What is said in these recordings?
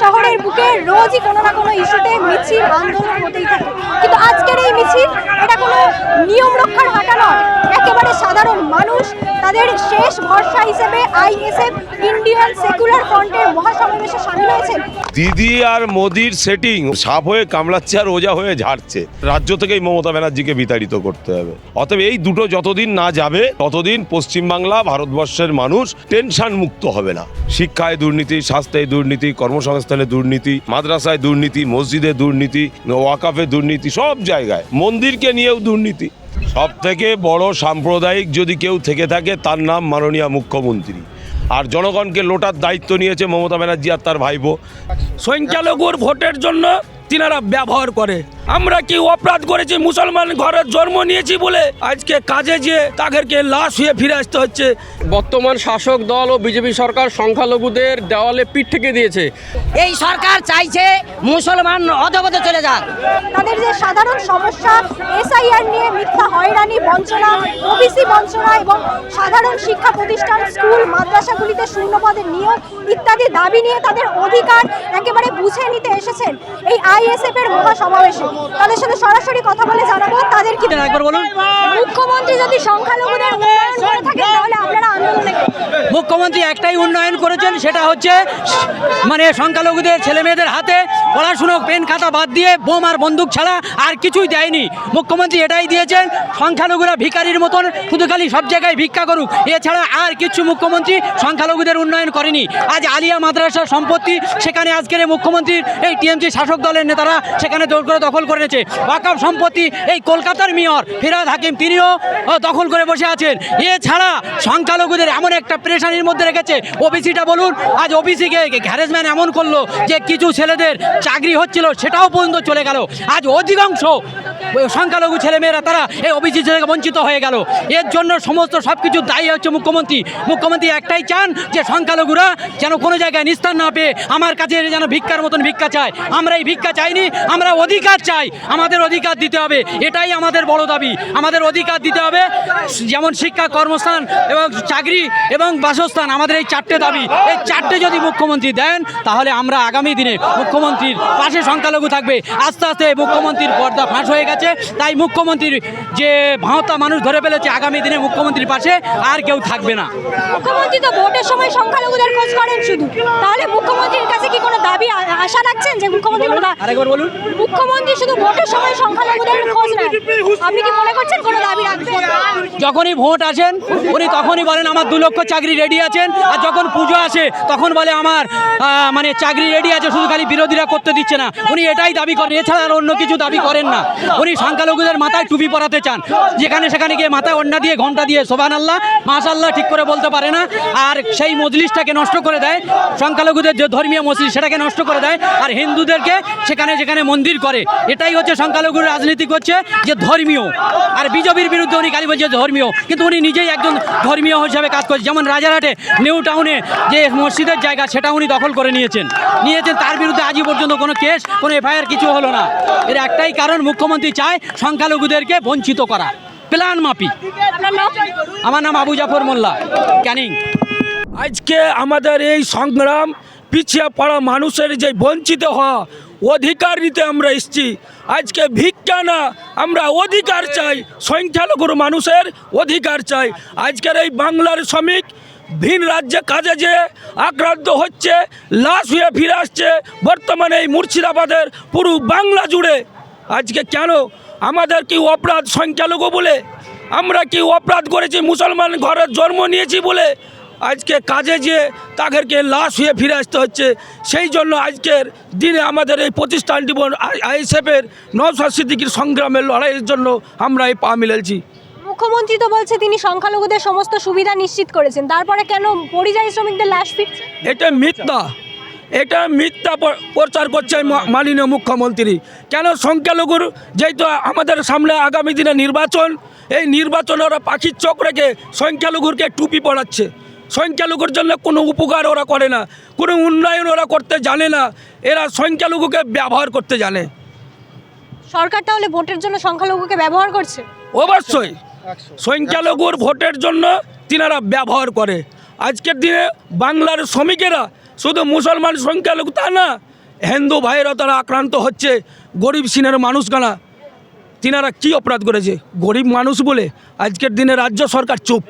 শহরের বুকে রোজই কোনো না কোনো ইস্যুতে মিছিল আন্দোলন হতেই থাকে, কিন্তু আজকের এই মিছিল এটা কোনো নিয়ম রক্ষার হাঁটা নয়, একেবারে সাধারণ মানুষ তাদের শেষ ভরসা হিসেবে আইএসএফ ইন্ডিয়ান সেকুলার ফ্রন্টের মহাসমাবেশে সামিল হয়েছেন। দিদি আর মোদির সেটিং সাপ হয়ে কামড়াচ্ছে আর ওজা হয়ে ঝাড়ছে। রাজ্য থেকেই মমতা ব্যানার্জিকে বিতাড়িত করতে হবে। অতএব এই দুটো যতদিন না যাবে ততদিন পশ্চিমবাংলা ভারতবর্ষের মানুষ টেনশন মুক্ত হবে না। শিক্ষায় দুর্নীতি, স্বাস্থ্যে দুর্নীতি, কর্মসংস্থানে দুর্নীতি, মাদ্রাসায় দুর্নীতি, মসজিদে দুর্নীতি, ওয়াকাফে দুর্নীতি, সব জায়গায়, মন্দিরকে নিয়েও দুর্নীতি। সব থেকে বড় সাম্প্রদায়িক যদি কেউ থেকে থাকে তার নাম মাননীয় মুখ্যমন্ত্রী। আর জনগণকে লোটার দায়িত্ব নিয়েছে মমতা ব্যানার্জি আর তার ভাইপো। সংখ্যালঘুর ভোটের জন্য তিনারা ব্যবহার করে। আমরা কি অপরাধ করেছি? মুসলমান ঘরে জন্ম নিয়েছি বলে আজকে কাজে যে তাদেরকে লাশ হয়ে ফিরে আসতে হচ্ছে। বর্তমান শাসক দল ও বিজেপি সরকার সংখ্যালঘুদের দেওয়ালে পিঠ থেকে দিয়েছে। এই সরকার চাইছে মুসলমান অধপথে চলে যাক। তাদের যে সাধারণ সমস্যা, এসআইআর নিয়ে মিথ্যা হয়রানি, বঞ্চনা, ওবিসি বঞ্চনা এবং সাধারণ শিক্ষা প্রতিষ্ঠান, স্কুল, মাদ্রাসাগুলিতে শূন্যপদের নিয়োগ ইত্যাদি দাবি নিয়ে তাদের অধিকার একেবারে বুঝে নিতে এসেছেন এই আইএসএফ এর মহাসমাবেশে। তাদের সাথে সরাসরি কথা বলে জানাবো তাদের কি। একবার বলুন, মুখ্যমন্ত্রী যদি সংখ্যালঘুদের উন্নয়ন করে থাকেন তাহলে আপনারা আন্দোলনে। মুখ্যমন্ত্রী একটাই উন্নয়ন করেছেন, সেটা হচ্ছে মানে সংখ্যালঘুদের ছেলে মেয়েদের হাতে পড়াশুনো পেন খাতা বাদ দিয়ে বোম আর বন্দুক ছাড়া আর কিছুই দেয়নি। মুখ্যমন্ত্রী এটাই দিয়েছেন, সংখ্যালঘুরা ভিখারির মতন শুধু খালি সব জায়গায় ভিক্ষা করুক, এছাড়া আর কিছু মুখ্যমন্ত্রী সংখ্যালঘুদের উন্নয়ন করেনি। আজ আলিয়া মাদ্রাসার সম্পত্তি সেখানে আজকের মুখ্যমন্ত্রীর এই টিএমসি শাসক দলের নেতারা সেখানে জোর করে দখল করে নিয়েছে। ওয়াকফ সম্পত্তি এই কলকাতার মেয়র ফিরহাদ হাকিম তিনিও দখল করে বসে আছেন। এছাড়া সংখ্যালঘুদের এমন একটা প্রেশানির মধ্যে রেখেছে, ওবিসিটা বলুন, আজ ওবিসিকে হ্যারাসমেন্ট এমন করলো যে কিছু ছেলেদের চাকরি হচ্ছিল সেটাও পর্যন্ত চলে গেল। আজ অধিকাংশ সংখ্যালঘু ছেলেমেয়েরা তারা এই ওবিসি থেকে বঞ্চিত হয়ে গেল। এর জন্য সমস্ত সব কিছু দায়ী হচ্ছে মুখ্যমন্ত্রী। মুখ্যমন্ত্রী একটাই চান যে সংখ্যালঘুরা যেন কোনো জায়গায় নিস্তার না পেয়ে আমার কাছে যেন ভিক্ষার মতন ভিক্ষা চায়। আমরা এই ভিক্ষা চাইনি, আমরা অধিকার চাই। আমাদের অধিকার দিতে হবে, এটাই আমাদের বড় দাবি। আমাদের অধিকার দিতে হবে, যেমন শিক্ষা, কর্মস্থান এবং চাকরি এবং বাসস্থান, আমাদের এই চারটে দাবি। এই চারটে যদি মুখ্যমন্ত্রী দেন তাহলে আমরা আগামী দিনে মুখ্যমন্ত্রীর পাশে সংখ্যালঘু থাকবে। আস্তে আস্তে মুখ্যমন্ত্রীর পর্দা ফাঁস হয়ে গেছে, তাই মুখ্যমন্ত্রীর যে ভাঁওতা মানুষ ধরে ফেলেছে, আগামী দিনে মুখ্যমন্ত্রীর পাশে আর কেউ থাকবে না। মুখ্যমন্ত্রী তো ভোটের সময় সংখ্যালঘুদের খোঁজ করেন শুধু, তাহলে মুখ্যমন্ত্রীর কাছে কি কোনো দাবি আশা রাখছেন যে মুখ্যমন্ত্রী আরেকবার বলুন? মুখ্যমন্ত্রী শুধু ভোটের সময় সংখ্যালঘুদের খোঁজ নেন, আপনি কি মনে করছেন কোনো দাবি রাখবেন? যখনই ভোট আসেন উনি তখনই বলেন আমার 2 লক্ষ চাকরি রেডি আছেন, আর যখন পুজো আসে তখন বলে আমার মানে চাকরি রেডি আছে, শুধু খালি বিরোধীরা করতে দিচ্ছে না। উনি এটাই দাবি করেন, এছাড়া আর অন্য কিছু দাবি করেন না। উনি সংখ্যালঘুদের মাথায় টুপি পরাতে চান, যেখানে সেখানে গিয়ে মাথায় ওড়না দিয়ে ঘণ্টা দিয়ে সোবহানাল্লাহ মাশাআল্লাহ ঠিক করে বলতে পারে না, আর সেই মজলিসটাকে নষ্ট করে দেয়। সংখ্যালঘুদের যে ধর্মীয় মজলিস সেটাকে নষ্ট করে দেয়, আর হিন্দুদেরকে সেখানে যেখানে মন্দির করে। এটাই হচ্ছে সংখ্যালঘুর রাজনীতি করছে যে ধর্মীয়, আর বিজেপির বিরুদ্ধে উনি খালি বলছে ধর্মীয়, কিন্তু উনি নিজেই একজন ধর্মীয় হিসাবে কাজ করছে। যেমন রাজারহাটে নিউ টাউনে যে মসজিদের জায়গা সেটা উনি দখল করে নিয়েছেন, তার বিরুদ্ধে আজই পর্যন্ত কোনো কেস, কোনো এফআইআর কিছু হলো না। এর একটাই কারণ, মুখ্যমন্ত্রী চায় সংখ্যালঘুদেরকে বঞ্চিত করা প্ল্যান মাফিক। আমার নাম আবু জাফর মোল্লা, ক্যানিং। আজকে আমাদের এই সংগ্রাম পিছিয়ে পড়া মানুষের যে বঞ্চিত হওয়া অধিকার নিতে আমরা এসেছি। আজকে ভিক্ষা না, আমরা অধিকার চাই, সংখ্যালঘুর মানুষের অধিকার চাই। আজকের এই বাংলার শ্রমিক ভিন রাজ্যে কাজে যে আক্রান্ত হচ্ছে, লাশ হয়ে ফিরে আসছে বর্তমানে এই মুর্শিদাবাদের পুরো বাংলা জুড়ে। আজকে কেন? আমাদের কি অপরাধ সংখ্যালঘু বলে? আমরা কি অপরাধ করেছি? মুসলমান ঘরে জন্ম নিয়েছি বলে আজকে কাজে যে তাদেরকে লাশ হয়ে ফিরে আসতে হচ্ছে। সেই জন্য আজকের দিনে আমাদের এই প্রতিষ্ঠানটি আইএসএফের নওশাদ সিদ্দিকীর সংগ্রামের লড়াইয়ের জন্য আমরা এই পা মিলেছি। মুখ্যমন্ত্রী তো বলছে তিনি সংখ্যালঘুদের সমস্ত সুবিধা নিশ্চিত করেছেন, তারপরে কেন পরিযায়ী শ্রমিকদের লাশ ফিরছে? এটা মিথ্যা প্রচার করছে মাননীয় মুখ্যমন্ত্রী। কেন? সংখ্যালঘুর যেহেতু আমাদের সামনে আগামী দিনে নির্বাচন, এই নির্বাচনে ওরা পাখির চোখ রেখে সংখ্যালঘুরকে টুপি পড়াচ্ছে। সংখ্যালঘুর জন্য কোনো উপকার ওরা করে না, কোনো উন্নয়ন ওরা করতে জানে না, এরা সংখ্যালঘুকে ব্যবহার করতে জানে। সরকার তাহলে ভোটের জন্য সংখ্যালঘুকে ব্যবহার করছে? অবশ্যই সংখ্যালঘুর ভোটের জন্য তিনারা ব্যবহার করে। আজকের দিনে বাংলার শ্রমিকেরা শুধু মুসলমান সংখ্যালঘু তা না, হিন্দু ভাইয়েরা তারা আক্রান্ত হচ্ছে, গরিব সিনের মানুষগুলা তিনারা কি অপরাধ করেছে? গরিব মানুষ বলে আজকের দিনে রাজ্য সরকার চুপ।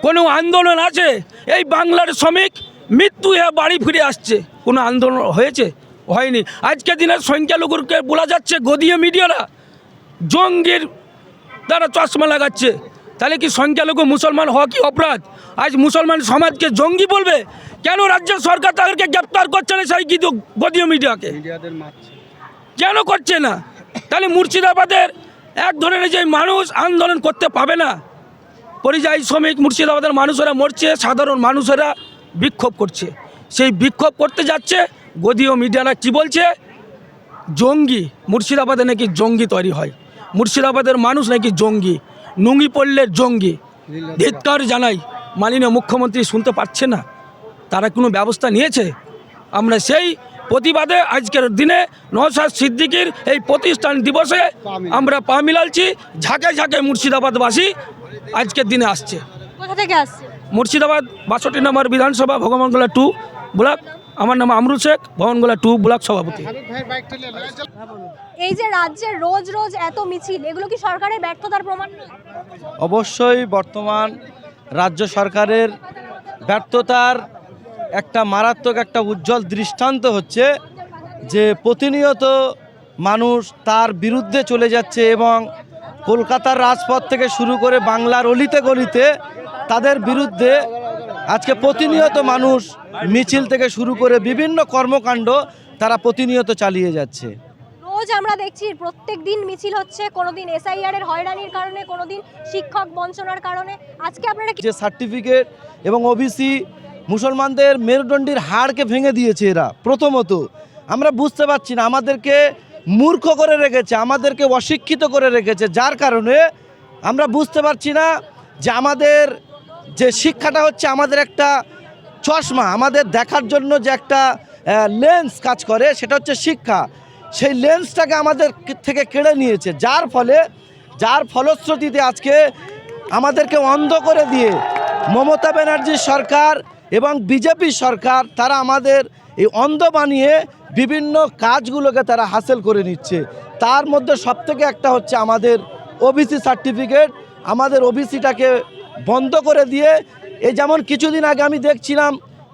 কোনো আন্দোলন আছে? এই বাংলার শ্রমিক মৃত্যু হয়ে বাড়ি ফিরে আসছে, কোনো আন্দোলন হয়েছে? হয়নি। আজকের দিনের সংখ্যালঘুকে বলা যাচ্ছে গদিয়ে মিডিয়ারা জঙ্গির তারা চশমা লাগাচ্ছে। তাহলে কি সংখ্যালঘু মুসলমান হওয়া কি অপরাধ? আজ মুসলমান সমাজকে জঙ্গি বলবে? কেন রাজ্য সরকার তাদেরকে গ্রেপ্তার করছে না সেই কিন্তু গদিয়ে মিডিয়াকে? কেন করছে না? তাহলে মুর্শিদাবাদের এক ধরনের যে মানুষ আন্দোলন করতে পাবে না। পরিযায়ী শ্রমিক মুর্শিদাবাদের মানুষেরা মরছে, সাধারণ মানুষেরা বিক্ষোভ করছে। সেই বিক্ষোভ করতে যাচ্ছে, গদিও মিডিয়ারা কি বলছে? জঙ্গি। মুর্শিদাবাদে নাকি জঙ্গি তৈরি হয়, মুর্শিদাবাদের মানুষ নাকি জঙ্গি, নুঙ্গি পড়লে জঙ্গি। ধিক্কার জানাই, মাননীয় মুখ্যমন্ত্রী শুনতে পাচ্ছে না, তারা কোনো ব্যবস্থা নিয়েছে? আমরা সেই প্রতিবাদে আজকের দিনে নওশাদ সিদ্দিকীর এই প্রতিষ্ঠান দিবসে আমরা পা মিলালছি। ঝাঁকে ঝাঁকে মুর্শিদাবাদবাসী আজকের দিনে আসছে। কোথা থেকে আসছে? মুর্শিদাবাদ 62 নম্বর বিধানসভা, ভগবানগোলা 2 ব্লক। আমার নাম আমরুল শেখ, ভগবানগোলা 2 ব্লক সভাপতি। এই যে রাজ্যে রোজ রোজ এত মিছিল, এগুলো কি সরকারের ব্যর্থতার প্রমাণ নয়? অবশ্যই বর্তমান রাজ্য সরকারের ব্যর্থতার একটা মারাত্মক একটা উজ্জ্বল দৃষ্টান্ত হচ্ছে যে প্রতিনিয়ত মানুষ তার বিরুদ্ধে চলে যাচ্ছে এবং কলকাতার রাজপথ থেকে শুরু করে বাংলার অলিতে গলিতে তাদের বিরুদ্ধে আজকে প্রতিনিয়ত মানুষ মিছিল থেকে শুরু করে বিভিন্ন কর্মকাণ্ড তারা প্রতিনিয়ত চালিয়ে যাচ্ছে। রোজ আমরা দেখছি প্রত্যেক দিন মিছিল হচ্ছে, কোনোদিন এসআইআর এর হয়রানির কারণে, কোনোদিন শিক্ষক বঞ্চনার কারণে। আজকে আপনারা যে সার্টিফিকেট এবং ওবিসি মুসলমানদের মেরুদণ্ডীর হাড়কে ভেঙে দিয়েছে এরা। প্রথমত আমরা বুঝতে পারছি না, আমাদেরকে মূর্খ করে রেখেছে, আমাদেরকে অশিক্ষিত করে রেখেছে, যার কারণে আমরা বুঝতে পারছি না যে আমাদের যে শিক্ষাটা হচ্ছে আমাদের একটা চশমা, আমাদের দেখার জন্য যে একটা লেন্স কাজ করে, সেটা হচ্ছে শিক্ষা। সেই লেন্সটাকে আমাদের থেকে কেড়ে নিয়েছে, যার ফলশ্রুতিতে আজকে আমাদেরকে অন্ধ করে দিয়ে মমতা ব্যানার্জির সরকার এবং বিজেপি সরকার তারা আমাদের এই অন্ধ বানিয়ে বিভিন্ন কাজগুলোকে তারা হাসিল করে নিচ্ছে। তার মধ্যে সবথেকে একটা হচ্ছে আমাদের ওবিসি সার্টিফিকেট। আমাদের ওবিসিটাকে বন্ধ করে দিয়ে, এই যেমন কিছুদিন আগে আমি দেখছিলাম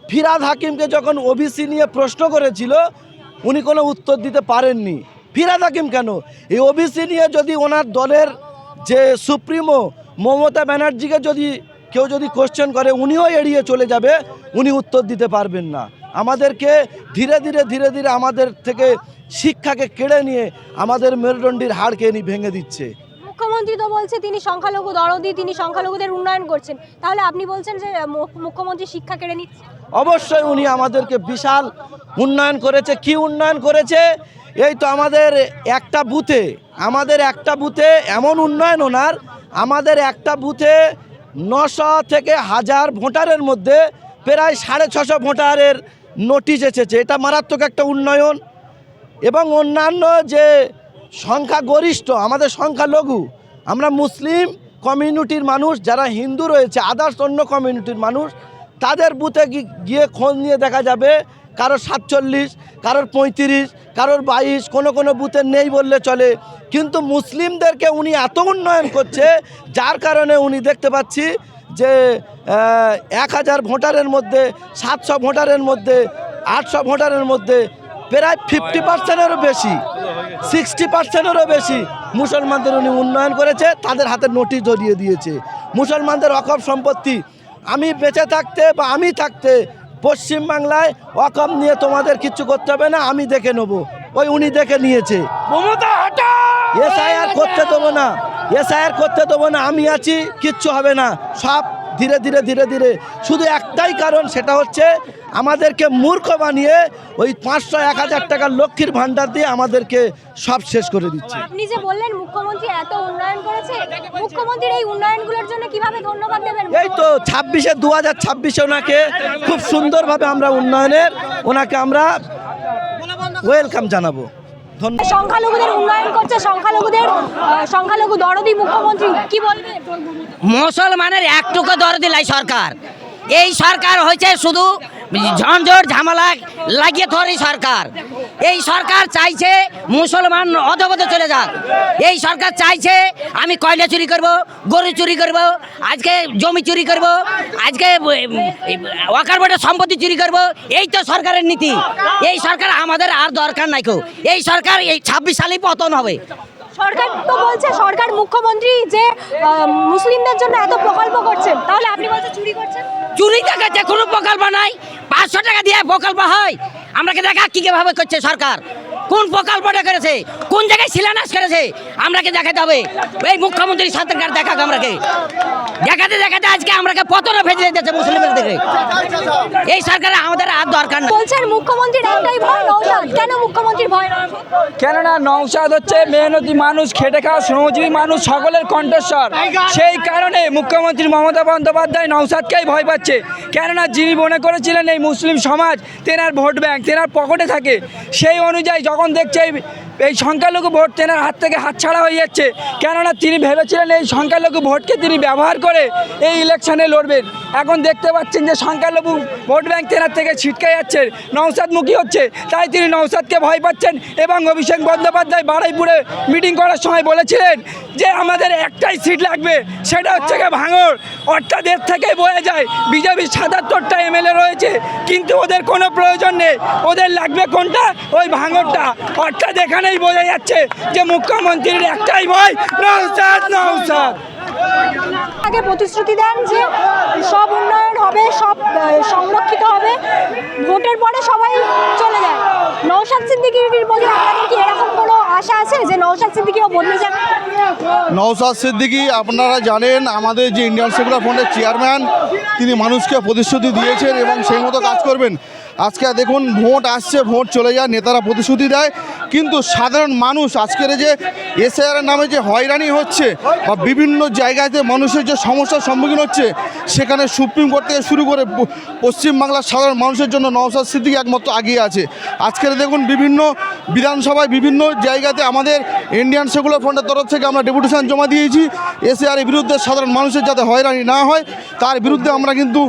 ফিরহাদ হাকিমকে যখন ওবিসি নিয়ে প্রশ্ন করেছিল, উনি কোনো উত্তর দিতে পারেননি। ফিরহাদ হাকিম কেন? এই ওবিসি নিয়ে যদি ওনার দলের যে সুপ্রিমো মমতা ব্যানার্জিকে কেউ যদি কোশ্চেন করে, উনিও এড়িয়ে চলে যাবে, উনি উত্তর দিতে পারবেন না। আমাদেরকে ধীরে ধীরে আমাদের থেকে শিক্ষাকে কেড়ে নিয়ে আমাদের মেরুদণ্ডীর হাড়কে ভেঙে দিচ্ছে। মুখ্যমন্ত্রী তো বলছে তিনি সংখ্যালঘু দরদি, তিনি সংখ্যালঘুদের উন্নয়ন করছেন, তাহলে আপনি বলছেন যে মুখ্যমন্ত্রী শিক্ষা কেড়ে নিচ্ছে? অবশ্যই উনি আমাদেরকে বিশাল উন্নয়ন করেছে। কি উন্নয়ন করেছে? এই তো আমাদের একটা বুথে এমন উন্নয়ন ওনার, আমাদের একটা বুথে 900 থেকে 1000 ভোটারের মধ্যে প্রায় 650 ভোটারের নোটিশ এসেছে। এটা মারাত্মক একটা উন্নয়ন। এবং অন্যান্য যে সংখ্যাগরিষ্ঠ আমাদের সংখ্যালঘু, আমরা মুসলিম কমিউনিটির মানুষ, যারা হিন্দু রয়েছে, আদার্স অন্য কমিউনিটির মানুষ, তাদের বুথে গিয়ে খোঁজ নিয়ে দেখা যাবে কারোর 47, কারোর 35, কারোর 22, কোনো বুথে নেই বললে চলে। কিন্তু মুসলিমদেরকে উনি এত উন্নয়ন করছে, যার কারণে উনি দেখতে পাচ্ছি যে 1000 ভোটারের মধ্যে 700 ভোটারের মধ্যে 800 ভোটারের মধ্যে প্রায় 50%-এরও বেশি, 60%-এরও বেশি মুসলমানদের উনি উন্নয়ন করেছে। তাদের হাতে নোটিশ ধরিয়ে দিয়েছে। মুসলমানদের অকপ সম্পত্তি, আমি বেঁচে থাকতে বা আমি থাকতে পশ্চিমবাংলায় অকপ নিয়ে তোমাদের কিচ্ছু করতে হবে না, আমি দেখে নেবো। ওই উনি দেখে নিয়েছে। এসআইআর করতে দেবো না, আমি আছি, কিচ্ছু হবে না। সব ধীরে ধীরে শুধু একটাই কারণ, সেটা হচ্ছে আমাদেরকে মূর্খ বানিয়ে ওই 500-1000 টাকার লক্ষ্মীর ভান্ডার দিয়ে আমাদেরকে সব শেষ করে দিচ্ছে। আপনি যে বললেন মুখ্যমন্ত্রী এত উন্নয়ন করেছে, মুখ্যমন্ত্রীর এই উন্নয়নগুলোর জন্য কিভাবে ধন্যবাদ দেবেন? এই তো 2026-এ ওনাকে খুব সুন্দরভাবে আমরা ওনাকে আমরা ওয়েলকাম জানাবো। সংখ্যালঘুদের উন্নয়ন করছে, সংখ্যালঘু দরদি মুখ্যমন্ত্রী, কি বলবেন? মুসলমানের একটুকু দরদি লাই সরকার। এই সরকার হয়েছে শুধু ঝঞ্ঝট ঝামেলা লাগিয়ে ধরে সরকার। এই সরকার চাইছে মুসলমান অধপথে চলে যাক। এই সরকার চাইছে আমি কয়লা চুরি করব, গরু চুরি করব, আজকে জমি চুরি করব, আজকে ওয়াকার বোর্ডের সম্পত্তি চুরি করব। এই তো সরকারের নীতি। এই সরকার আমাদের আর দরকার নাই কেউ। এই সরকার এই 26 সালেই পতন হবে। সরকার তো বলছে, সরকার মুখ্যমন্ত্রী যে মুসলিমদের জন্য এত প্রকল্প করছেন, তাহলে আপনি বলছেন চুরি করছেন? চুরি দেখাচ্ছে কোনো প্রকল্প নাই। 500 টাকা দিয়ে প্রকল্প হয়? আমরাকে দেখা কিভাবে করছে সরকার, কোন প্রকল্পটা করেছে, কোন জায়গায় শিলান্যাস করেছে, আমরাকে দেখাতে হবে। এই মুখ্যমন্ত্রী সরকার দেখাক আমরাকে। দেখাতে দেখাতে আজকে আমরাকে পতনে ভেজে দিতেছে মুসলিমদের দিকে। এই সরকার আমাদের আর দরকার নেই। বলছেন মুখ্যমন্ত্রীর একটাই ভয় নওশাদ। কেন মুখ্যমন্ত্রীর ভয় নওশাদ? কেননা নওশাদ হচ্ছে মেহনতি মানুষ, খেটে খাওয়া শ্রমজীবী মানুষ, সকলের কণ্ঠস্বর। সেই কারণে মুখ্যমন্ত্রী মমতা বন্দ্যোপাধ্যায় নওশাদকেই ভয় পাচ্ছে। কেননা যিনি মনে করেছিলেন এই মুসলিম সমাজ তেনার ভোট ব্যাংক, তেনার পকেটে থাকে, সেই অনুযায়ী যখন দেখছে এই সংখ্যালঘু ভোট তেনার হাত থেকে হাতছাড়া হয়ে যাচ্ছে, কেননা তিনি ভেবেছিলেন এই সংখ্যালঘু ভোটকে তিনি ব্যবহার করে এই ইলেকশনে লড়বেন। এখন দেখতে পাচ্ছেন যে সংখ্যালঘু ভোট ব্যাংক তেনার থেকে ছিটকে যাচ্ছে, নওশাদমুখী হচ্ছে। তাই তিনি নওশাদকে ভয় পাচ্ছেন। এবং অভিষেক বন্দ্যোপাধ্যায় বারুইপুরে মিটিং করার সময় বলেছিলেন যে আমাদের একটাই সিট লাগবে, সেটা হচ্ছে ভাঙড়। অর্থাৎ এর থেকে বোঝা যায় বিজেপির 77টা এমএলএ রয়েছে, কিন্তু ওদের কোনো প্রয়োজন নেই। ওদের লাগবে কোনটা? ওই ভাঙড়টা। অর্থাৎ এখানেই বোঝা যাচ্ছে যে মুখ্যমন্ত্রীর একটাই ভয়, নওশাদ নওশাদ। আগে প্রতিশ্রুতি দেন যে সব উন্নয়ন হবে, সব সংরক্ষিত হবে, ভোটের পরে সবাই চলে যায়। নওশাদ সিদ্দিকীর প্রতি আপনাদের কি এরকম কোনো আশা আছে যে নওশাদ সিদ্দিকীও বদলে যাবে? নওশাদ সিদ্দিকী আপনারা জানেন আমাদের যে ইন্ডিয়ান সেকুলার ফ্রন্টের চেয়ারম্যান, তিনি মানুষকে প্রতিশ্রুতি দিয়েছেন এবং সেই মতো কাজ করবেন। আজকে দেখুন ভোট আসছে, ভোট চলে যায়, নেতারা প্রতিশ্রুতি দেয়, কিন্তু সাধারণ মানুষ আজকের যে এসআইআর নামে যে হয়রানি হচ্ছে বা বিভিন্ন জায়গাতে মানুষের যে সমস্যার সম্মুখীন হচ্ছে, সেখানে সুপ্রিম কোর্ট থেকে শুরু করে পশ্চিমবাংলার সাধারণ মানুষের জন্য নওশাদ সিদ্দিকী একমাত্র এগিয়ে আছে। আজকের দেখুন বিভিন্ন বিধানসভায় বিভিন্ন জায়গাতে আমাদের ইন্ডিয়ান সেকুলার ফ্রন্টের তরফ থেকে আমরা ডেপুটেশন জমা দিয়েছি এসআইআরের বিরুদ্ধে, সাধারণ মানুষের যাতে হয়রানি না হয় তার বিরুদ্ধে আমরা কিন্তু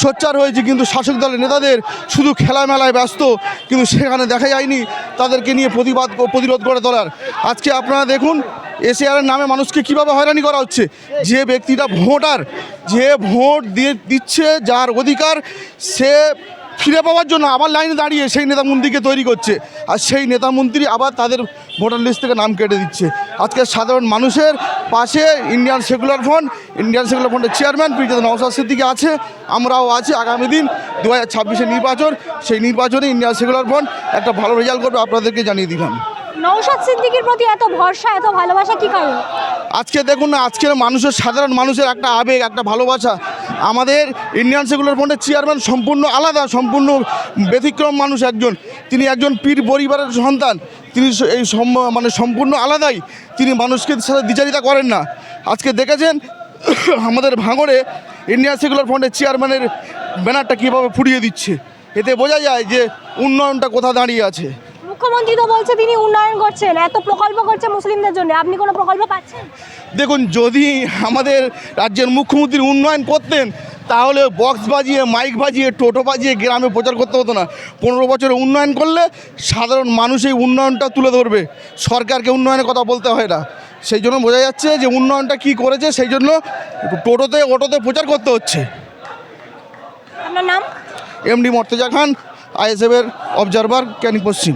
সোচ্চার হয়েছি। কিন্তু শাসক দলের নেতাদের শুধু খেলামেলায় ব্যস্ত, কিন্তু সেখানে দেখা যায়নি তাদেরকে নিয়ে প্রতিরোধ করে তোলার। আজকে আপনারা দেখুন এসআইআরের নামে মানুষকে কিভাবে হয়রানি করা হচ্ছে। যে ব্যক্তিটা ভোটার, যে ভোট দিচ্ছে, যার অধিকার, সে ফিরে পাওয়ার জন্য আবার লাইনে দাঁড়িয়ে সেই নেতামন্ত্রীকে তৈরি করছে, আর সেই নেতামন্ত্রী আবার তাদের ভোটার লিস্ট থেকে নাম কেটে দিচ্ছে। আজকে সাধারণ মানুষের পাশে ইন্ডিয়ান সেকুলার ফ্রন্টের চেয়ারম্যান পীরজাদা নওশাদ সিদ্দিকী আছে, আমরাও আছি। আগামী দিন 2026-এর নির্বাচন, সেই নির্বাচনে ইন্ডিয়ান সেকুলার ফ্রন্ট একটা ভালো রেজাল্ট করবে, আপনাদেরকে জানিয়ে দিলাম। নওশাদ সিদ্দিকীর প্রতি এত ভরসা, এত ভালোবাসা কি কারণ? আজকে দেখুন না, আজকের মানুষের, সাধারণ মানুষের একটা আবেগ, একটা ভালোবাসা। আমাদের ইন্ডিয়ান সেকুলার ফ্রন্টের চেয়ারম্যান সম্পূর্ণ আলাদা, সম্পূর্ণ ব্যতিক্রম মানুষ একজন। তিনি একজন পীর পরিবারের সন্তান, তিনি এই সম্পূর্ণ আলাদাই। তিনি মানুষকে সাথে দ্বিচারিতা করেন না। আজকে দেখেছেন আমাদের ভাঙড়ে ইন্ডিয়ান সেকুলার ফ্রন্টের চেয়ারম্যানের ব্যানারটা কীভাবে ফুরিয়ে দিচ্ছে। এতে বোঝা যায় যে উন্নয়নটা কোথা দাঁড়িয়ে আছে। মুখ্যমন্ত্রী তো বলছে তিনি উন্নয়ন করছেন, এত প্রকল্প করছে মুসলিমদের জন্য, আপনি কোনো প্রকল্প পাচ্ছেন? দেখুন, যদি আমাদের রাজ্যের মুখ্যমন্ত্রী উন্নয়ন করতেন তাহলে বক্স বাজিয়ে, মাইক বাজিয়ে, টোটো বাজিয়ে গ্রামে প্রচার করতে হতো না। 15 বছরে উন্নয়ন করলে সাধারণ মানুষ এই উন্নয়নটা তুলে ধরবে, সরকারকে উন্নয়নের কথা বলতে হয় না। সেই জন্য বোঝা যাচ্ছে যে উন্নয়নটা কী করেছে, সেই জন্য অটোতে প্রচার করতে হচ্ছে। আপনার নাম? এমডি মর্তেজা খান, আইএসএফের অবজারভার, ক্যানিং পশ্চিম।